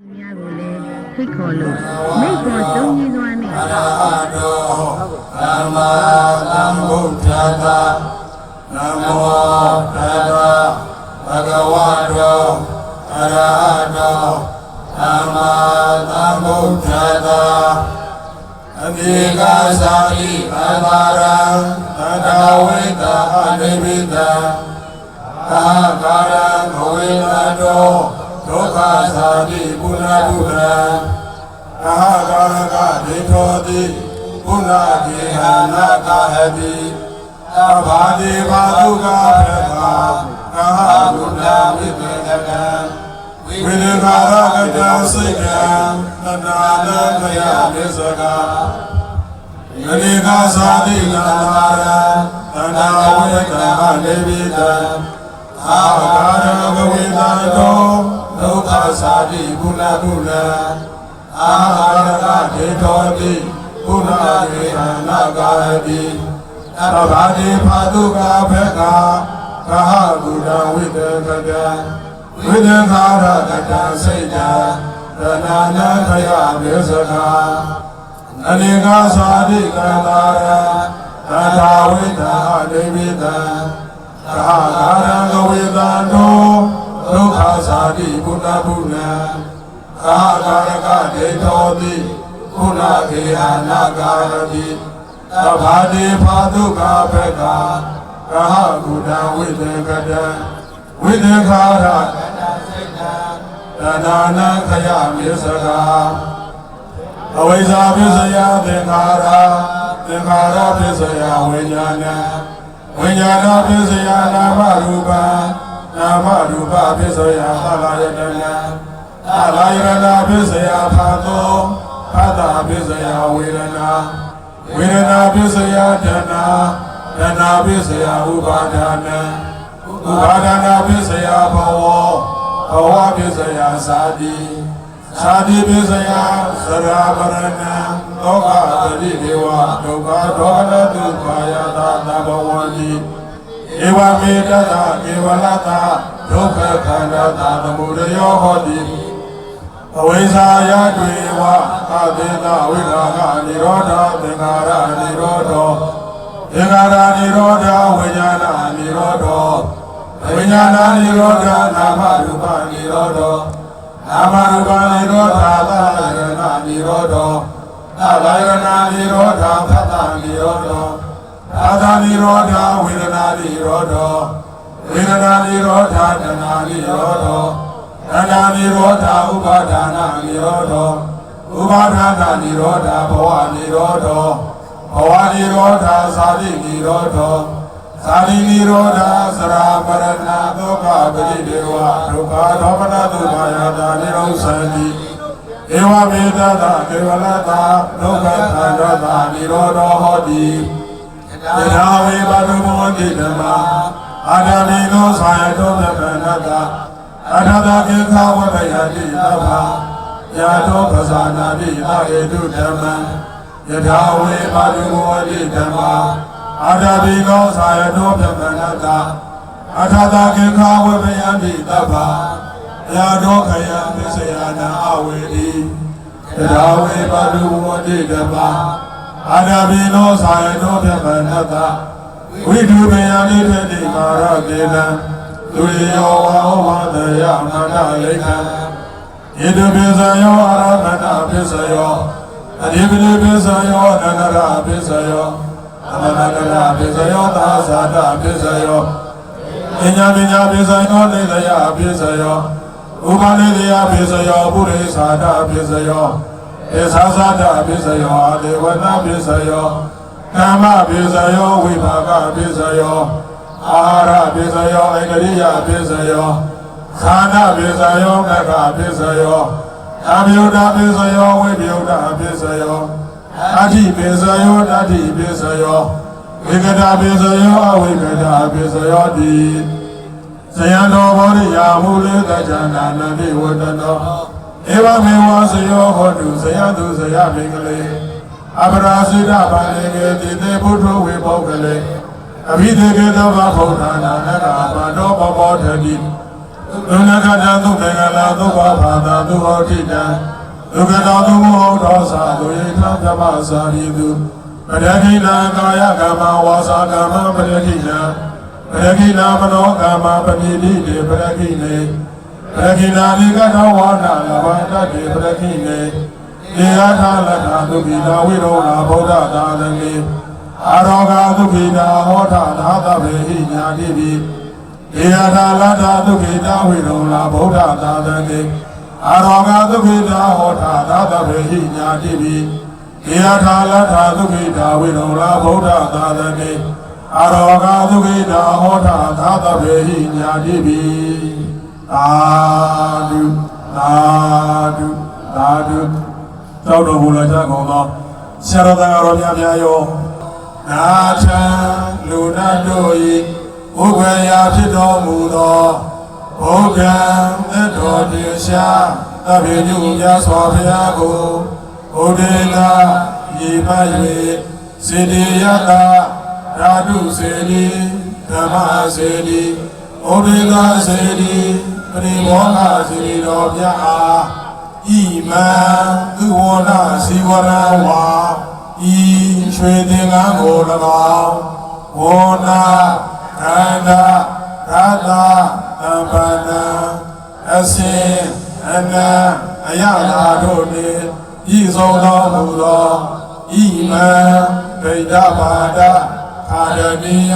များကိုလည်းဖိတ်ခေါ်လို့မိတ်ပေါ်သုံးကြီးစွာနဲ့သမ္မာသမ္ဗုဒ္ဓတ္တနမောတတ္တဘဂဝတောအရဟတောသမ္မာသမ္ဗုဒ္ဓတ္တအတိကသာတိအဘာရံသတ္တဝိတအနိဗ္ဗိတံအာကာရံဘဝေနတောဒုက္ခသာတိပုဏ္ဏဗုဒ္ဓံအာကာရကဒေထောတိပုဏ္ဏကေဟနာကဟတိအဘာတိဘာဒုက္ခဘေကာကာဟဘုဒ္ဓဝိပေကကံဝိသေကာရကတံစိတ်ကံသတ္တနာခယမေသကာအနိကသာတိကံသာရံသန္တာဝိတံအနေဝိတံအာကာရဘဝေတံတောဒုက္ခသာတိပုဏ္ဏဗုဒ္ဓံအာဟာရကဒေထောတိပုဏ္ဏကေဟနာကာဟတိအဘာတိဖာတုကာဘေကာကာဟဘုဒ္ဓဝိတေကတံဝိသေကာရကတံစိတ်တံရဏနာခယမေသကာအနိကသာတိကံသာရံသတ္တဝိတံအနေဝိတံကာကာရံကဝေတံတောဒုက္ခသာတိပုဏ္ဏဗုဒ္ဓံအာကာရကဒေထောတိပုဏ္ဏကေဟနာကာရတိသဗ္ဗတိဖာတုကာဘေကာကာဟကုတံဝိသေကတံဝိသေခာရကတံစိတ်တံတဏ္ဍာနခယမေသကာအဝိဇ္ဇာပစ္စယသင်္ခါရသင်္ခါရပစ္စယဝိညာဏဝိညာဏပစ္စယနာမရူပနာမရူပပစ္စယသလာယတနာသလာယတနာပစ္စယဖာတောဖာတာပစ္စယဝေဒနာဝေဒနာပစ္စယတဏတဏပစ္စယဥပါဒနာဥပါဒနာပစ္စယဘဝဘဝပစ္စယသာတိသာတိပစ္စယသရပရဏံလောကတတိဒေဝဒုက္ခဒေါမနတုပါယတာသဘဝန္တိဧဝမေတ္တဧဝလတဒုက္ခခန္ဓာတာသမုဒယောဟောတိအဝိဇ္ဇာယတွေဝအသေတဝိရာဂနိရောဓသင်္ခါရနိရောဓသင်္ခါရနိရောဓဝိညာဏနိရောဓဝိညာဏနိရောဓနာမရူပနိရောဓနာမရူပနိရောဓသလယနာနိရောဓသလယနာနိရောဓသတ္တနိရောဓသာသနိရောဓဝေဒနာနိရောဓဝေဒနာနိရောဓတဏှာနိရောဓတဏှာနိရောဓဥပါဒနာနိရောဓဥပါဒနာနိရောဓဘဝနိရောဓဘဝနိရောဓသာတိနိရောဓသာတိနိရောဓသရပရဏဒုက္ခပရိဒေဝဒုက္ခဒေါမနတုမာယတာနိရောသတိဧဝမေတ္တကေဝလတဒုက္ခသန္တတာနိရောဓဟောတိယထာဝေဘဒုဘောတိဓမ္မာအာဒမိနောသာယတောသဗ္ဗနတအထာတကေခဝတယတိသဗ္ဗယာတောပဇာနာတိအဟေတုဓမ္မံယထာဝေဘဒုဘောတိဓမ္မာအာဒမိနောသာယတောသဗ္ဗနတအထာတကေခဝတယတိသဗ္ဗယာတောခယသစ္စယနာအဝေတိယထာဝေဘဒုဘောတိဓမ္မာအာဒမိနောသာယတောသဗ္ဗနတဝိတုပယနိထေတိမာရကေနံသူရိယောဝါဝါတယမန္တလိကံယေတုပိစယောအာရမဏပိစယောအဓိပတိပိစယောနန္ဒရပိစယောအမနန္ဒရပိစယောသာသတပိစယောပညာပညာပိစယောနေတယပိစယောဥပနိတယပိစယောပုရိသတာပိစယောဧသာသတာပိစယောအာဒေဝနာပိစယောကမ္မပိစယောဝိပါကပိစယောအာဟာရပိစယောဣန္ဒရိယပိစယောခန္ဓာပိစယောကကပိစယောအမြုဒ္ဓပိစယောဝိပယုဒ္ဓပိစယောအဋ္ဌိပိစယောတတ္တိပိစယောဝိကတပိစယောအဝိကတပိစယောတိဇယံတော်ဘောရိယာမူလေတ္တဉာဏနတိဝတ္တနောဧဝမေဝစယောဟောတုဇယတုဇယဘင်္ဂလေအပရာစိတဗန္တေကေတိတေဘုဒ္ဓဝေဘောကလေအဘိဓေကေသောဘဗုဒ္ဓနာနကဘာတောပပောထတိ သုနကတသုတေကလာသုဘာဘာသာသုဟောတိတံဒုက္ခတောသုမောဒောသာဒုယေထဗမစာရိတုပရခိဏကာယကမ္မဝါစာကမ္မပရခိဏပရခိဏမနောကမ္မပဏိတိတေပရခိဏေပရခိဏနိကတောဝါဒလဘန္တတေပရခိဏေဧယထာလထာသုခိတာဝိရောဓဗုဒ္ဓသာသမေအာရောဂသုခိတာဟောထာသာသဗေဟိညာတိပိဧယထာလထာသုခိတာဝိရောဓဗုဒ္ဓသာသမေအာရောဂသုခိတာဟောထာသာသဗေဟိညာတိပိဧယထာလထာသုခိတာဝိရောဓဗုဒ္ဓသာသမေအာရောဂသုခိတာဟောထာသာသဗေဟိညာတိပိသာဓုသာဓုသာဓုတောတော်မူလာကြကုန်သောဆရာတော်တော်များများယောနာထံလူနာတို့၏ဥပ္ပယာဖြစ်တော်မူသောဘုရားသတ္တော်တင်ရှားသဗ္ဗညုမြတ်စွာဘုရားကိုဘုဒေနာဤမှ၍စေတီယတာဓာတုစေတီဓမ္မစေတီဘုဒေနာစေတီပရိမောဟစေတီတော်မြတ်အားဣမံသူဝနာစီဝရဝါဤရွှေသင်္ကန်းကို၎င်းဝနာခန္ဓာရတသံပန္နအစဉ်အနံအယတာတို့နှင့်ဤဆုံးတော်မူသောဣမံဗိဒ္ဓဘာဒခာရဏိယ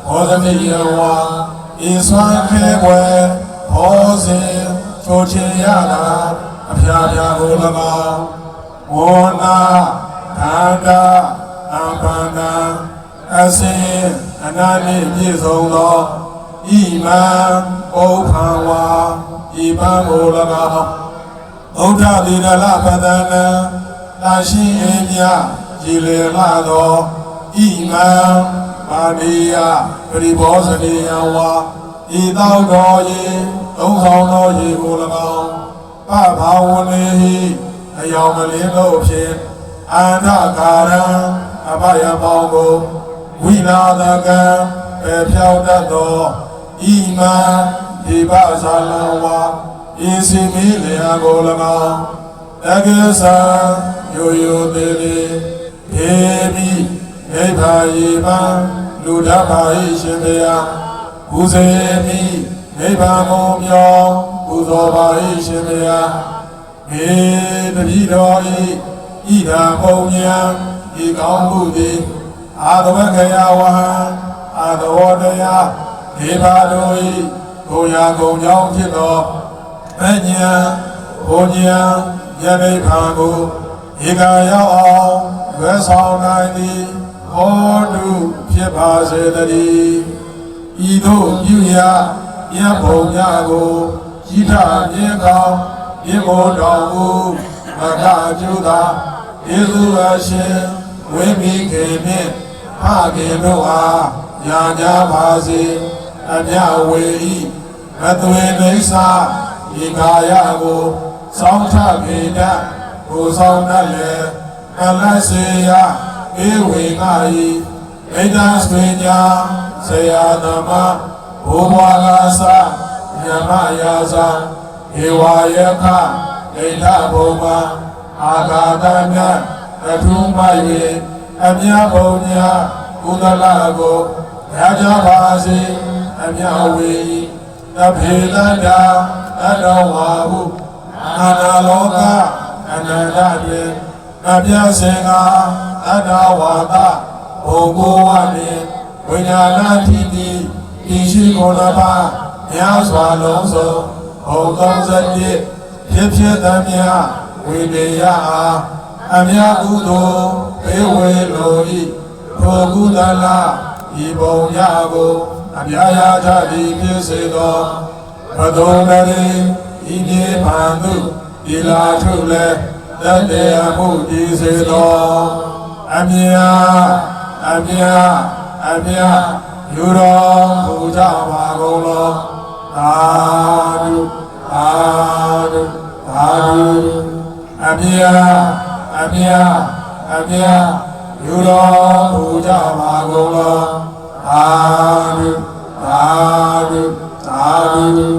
ဘောဓနိယဝါဤစွမ်းခဲွယ်ဟောစဉ်ထိုချင်ရတာအဖျားဖျားကို၎င်းဝနာခန္ဓာအပန္နအစဉ်အနန္တိပြည့်စုံသောဣမံဩဖံဝါဣမံကို၎င်းဩဒ္ဓတိရလပဒနံသာရှိအင်းမြကြည်လေလာသောဣမံပါဏိယပရိဘောဇနိယဝါဤသောတော်၏သုံးဆောင်တော်၏ကို၎င်းပဘာဝနေဟိအယောင်မလင်းတို့ဖြင့်အန္တကာရံအဘယပေါင်းကိုဝိနာသကံပေဖြောင်းတတ်သောဣမံဒီပဇာလဝါဤစီမီလျာကို၎င်းတက္ကသံယိုယိုသေးသေးခေမိနိဗ္ဗာယေမံလူဓမ္မာဤရှင်ဘုရားကုစေမိနိဗ္ဗာန်ကိုမြောင်းပူဇော်ပါ၏ရှင်ဘုရားေတတိတော်ဤဣဒာပုံညာဤကောင်းမှုသည်အာသဝခေယဝဟံအာသဝတရားဒေဘာတို့ဤကိုရာကုံကြောင့်ဖြစ်သောအညာဘုံညာယနိဗ္ဗာန်ကိုဧကရောက်အောင်ဝဲဆောင်နိုင်သည်ဟောတုဖြစ်ပါစေတည်းဤသို့ပြုရာယဘုံညာကိုဤထမြင်ကောင်းဤမောတော်မူမကကျူသာယေသူအရှင်ဝိမိခေနှင့်ဖခင်တို့အားညာကြပါစေအမြဝေဤမသွေနိစ္စဤကာယကိုစောင့်ထပေတတ်ကိုဆောင်တတ်လေအလတ်စေယဧဝေငါဤဣဒံဆွေညာဆရာသမားဘုဘွားကာသမြမယာဇာဧဝယခဣဒ္ဓဘုံမှာအာဂါတမြတ်တထုမ၍အမြဘုံညာကုသလကိုရကြပါစေအမြဝေတဖေတန္တာတတော်ဝါဟုအာနာလောကအနန္တတွင်အပြစင်ကတတော်ဝါဒဘုံကိုဝနှင့်ဝိညာဏတိတိဤရှိကိုယ်တော်ပါများစွာလုံးစုံဘုံ31ဖြစ်ဖြစ်သမျှဝိနေယအားအမြကုသိုလ်ဘေဝေလိုဤထိုကုသလဤဘုံရကိုအမြရာထသည်ဖြစ်စေသောဘဒုံတရေဤမြေဖန်သူဒီလာထုလည်းတတ်တဲ့အမှုဒီစေသောအမြယူတော်မူကြပါကုန်လောသာဓုသာဓုသာဓုအမြယူတော်မူကြပါကုန်လောသာဓုသာဓုသာဓု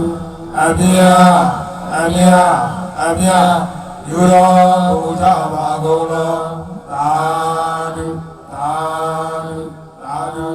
အပြာအပြာအပြာယူတော်မူကြပါကုန်လောသာဓုသာဓုသာဓု